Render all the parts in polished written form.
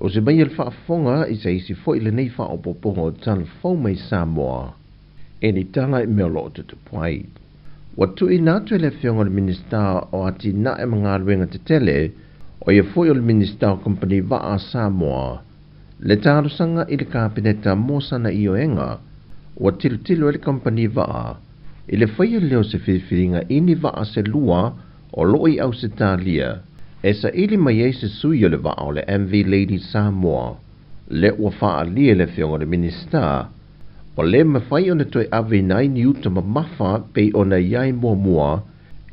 O se mai whaafonga I se isi fo ile nei whaopoponga o tala fau mai Sāmoa. E ni tala I mea loo te tupuai. Watu I nātu ele whionga le minister o ati na e mga ruenga te tele o ia fo I le minister o company Vaa Sāmoa. Le tārusanga I le kāpineta mōsana I o enga wa tilu ele company Vaa. I le whaia leo se whiwhiringa ini Vaa se lua o loi au se tālia. E sa ili mai e se sui o le Vaa o le MV Lady Sāmoa. Le ua wha lia le whionga le minister. O le mawhai o na toi awe nai ni uta mamafa pei o na iai mua.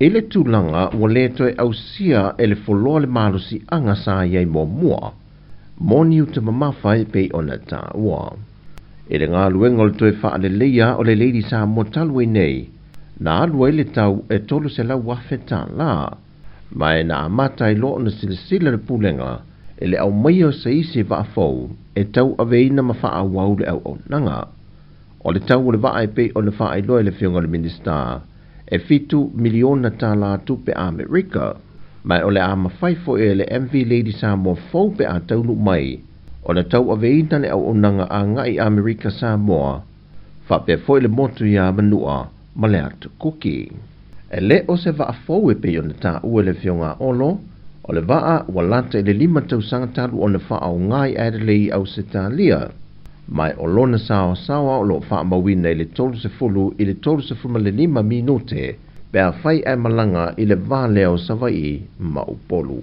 E le tūlanga o le toi au sia e le foloa le malusi anga sa iai mua. Mo ni uta mamafa pei o na tā ua. E le ngā luenga o le toi wha le leia o le Lady Sāmoa talwe nei. Na alua le tau e tolu se lau wafe Tala. Mai na amata I loo na silasila le pulenga. E le au mai o sa isi wa afou. E tau aveina mawha a wau le au nanga. O le tau o le waa e pei o le wha ai loa le whionga le minister. E fitu miliona Tala tupe Amerika. Mai o le ama whaifo e le MV Lady Sāmoa fau pe a taunu mai. O le tau aveina le au nanga a ngai Amerika Sāmoa. Wha pe foi le motu ia manua. Ma le atu kuki. E le o se waa fau e pei o le tā ue le whionga olo. O le waa walata I le 5 tausanga talu o le wha au ngai Adelaide au se tālia. Mai o lona sawa o lo wha mawina I le 30 I le 35 minute. Pe a whai e malanga I le vāleo savai ma upolu.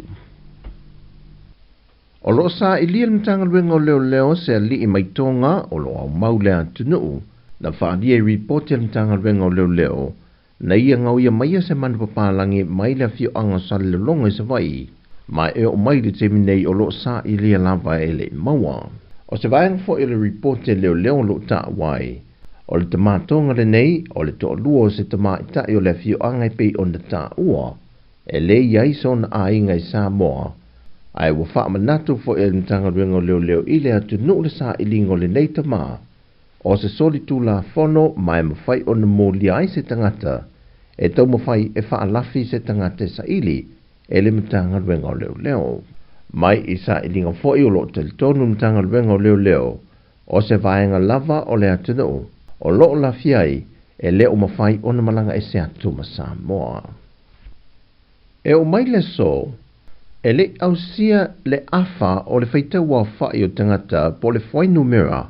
O lo sa I lia mtanga luenga o leo se li I maitonga o lo au maulea tunuu. Na whaadia I report ya mtanga luenga o leo. Na ia ngau ia maia se manu papalangi mai le fio anga sali le longa I savai. Mai e o mai le teminei o lo sa I lia lava e le maua. O se vaenga fo I le report ya leo lo ta wai. O le tamatonga le nei, o le toa lua o se tamaita I o le fio anga I pei o na ta ua. E le iai son a inga I Sāmoa. Ai wa wha manatu fo I le mtanga luenga o leo I le atu nu le sa I lingo le nei tama. O se soli tu la fono mai mawhai o na mōli ai se tangata. E tau mawhai e wha alafi se tangata sa ili. E le mtanga luenga o leo. Mai I sa I linga fo I o lo te tonu mtanga luenga o leo. O se vaenga lava o le atunu. O lo la fiai e le o mawhai o na malanga e se atu ma Sāmoa. E o mai le so. E le au sia le afa o le whaitau wa whai o tangata po le whai numera.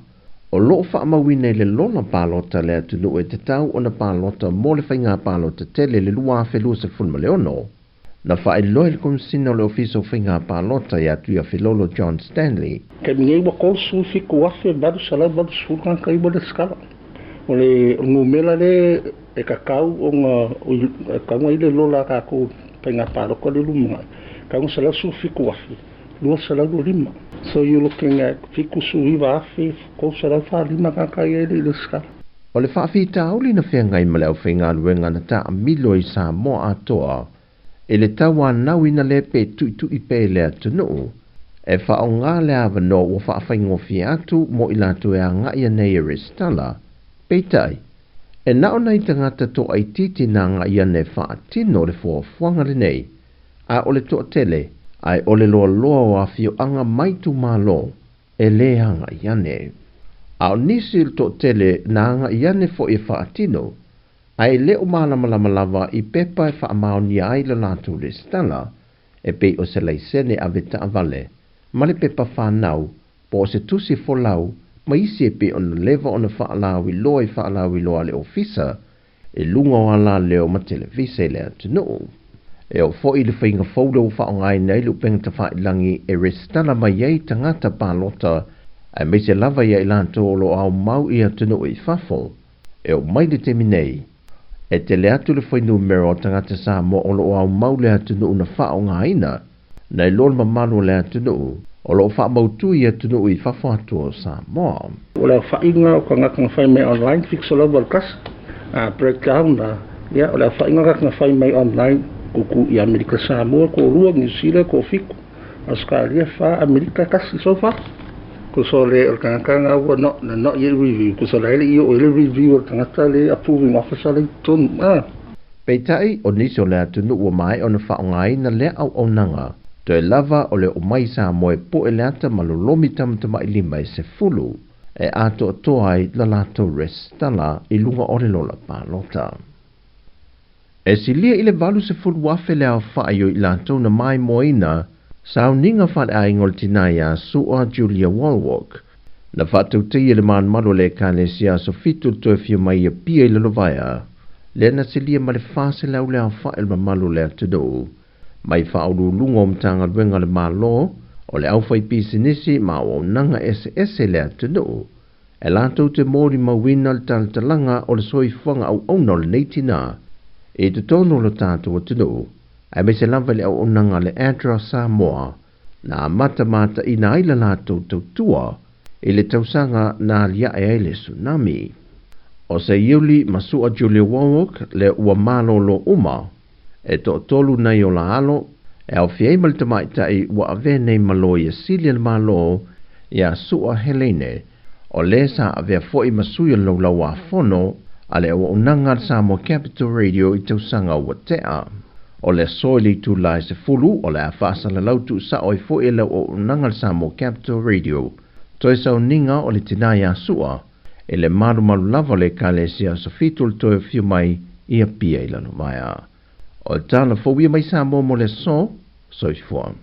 O lo wha mawine le lona pālota le atunu e te tau o na pālota mo le whainga pālota tele le lua whelua se funma leono. Na wha e loe le komisina o le ofiso whainga pālota I atu ia Filolo John Stanley. Ke mingai wa kou fiku wafe badu salau badu sulkan kai bada skala. O le ngumela le e kakau o ngā kaunga I le lola kako whainga pālota le lumunga. Kaunga salau fiku wafe. Lua salau lima. So you're looking at fiku suiwa afi, ko salau wha lima kakai e le skala. O le whaafi tauli na whengai ma leo whainga luenga na ta amilo I Sāmoa atoa. E le tawa nau ina le pe tu I pe le atunu. E wha o ngā le awa no o wha whaingo fi atu mo I latu e a ngai anei e Tala. Peitai, e nao nei tangata to ai titi na ngai ane wha atino le fua fuanga le nei. A ole to tele. Ai ole loa o a fio anga maitu malo e le anga iane. Ao nisi to tele na anga iane fo I whaatino. Ai le o malamalama I pepa e whaamao ni ai le latu le Tala. E pe o se leisene a veta avale. Ma le pepa whanau po o se tusi fo lau ma isi e pe o na leva o na whaalawi loa le ofisa. E lunga o ala leo ma televise le atunu. E o fo I le whainga fauda o wha o ngai nei lupeng ta wha ilangi e Tala mai ei tangata pālota ai me se lava ia ilanto o lo au mau I atunu I whafo. E o mai le temi nei. E te le atu le whainu mero o tangata Sāmoa o lo au mau le atunu na wha o ngaina. Nei lol mamanu le atunu o lo wha mautu I atunu I whafo atu o Sāmoa. O le whainga o ka ngaka whai mai online fix o level kas. Breakdown na. O le whainga ka whai mai online. Kuku I Amerika Sāmoa, ko rua, New Zealand, ko fiku. Australia, wha Amerika kasi so far. Ko so le o kangakanga ua not yet review. Ko so le I o ele review o kangata le approving officer le tonu. Peitai o nisi o le atunu ua mai o na whaongai na le au nanga. Toe lava o le o mai Sāmoa po e le ata malolomi tamatama I lima e se fulu e ato atoa ai la lato res Tala I lunga o le lola pālota. E si lia I le valu se fulu wafe le au whaio I lato na mai moina Sao ninga whare a ingol tinaya Sua Julia Walwalk na whatau te le man malo le kālesia so fitu toe fiu mai e pia I le lovaya le na se lia ma le whase lau le au whae le malo le atudo mai whauru lungo mtanga luenga le malo o le au whai pisinisi ma o nanga ese le atudo e lato te mori mawina le talanga o le soifanga au ono le neitina e te tono lo tātou atudo ai me se lava le au onanga le Adra Sāmoa na mata ina aila lato tautua e le tausanga na lia e le tsunami. O se iuli masua Julia Warwick le ua malo lo uma e to tolu na o la alo e au fiei mal tamaita I ua ave nei malo I silia le malo ia sua Helene o le sa ave foi masuia lo la wa fono ale o onanga Sāmoa Capital Radio I tausanga ua tea. O le soili tu lai se fulu o le afasa le lautu sa oi fo e le o nangal Sāmoa Capital Radio. Toi sau ninga o le tinaya sua e le maru lava le kalesia so fitul toi fiu mai ia pia I lano maya. O tala fo wia mai Sāmoa mo le so i fua.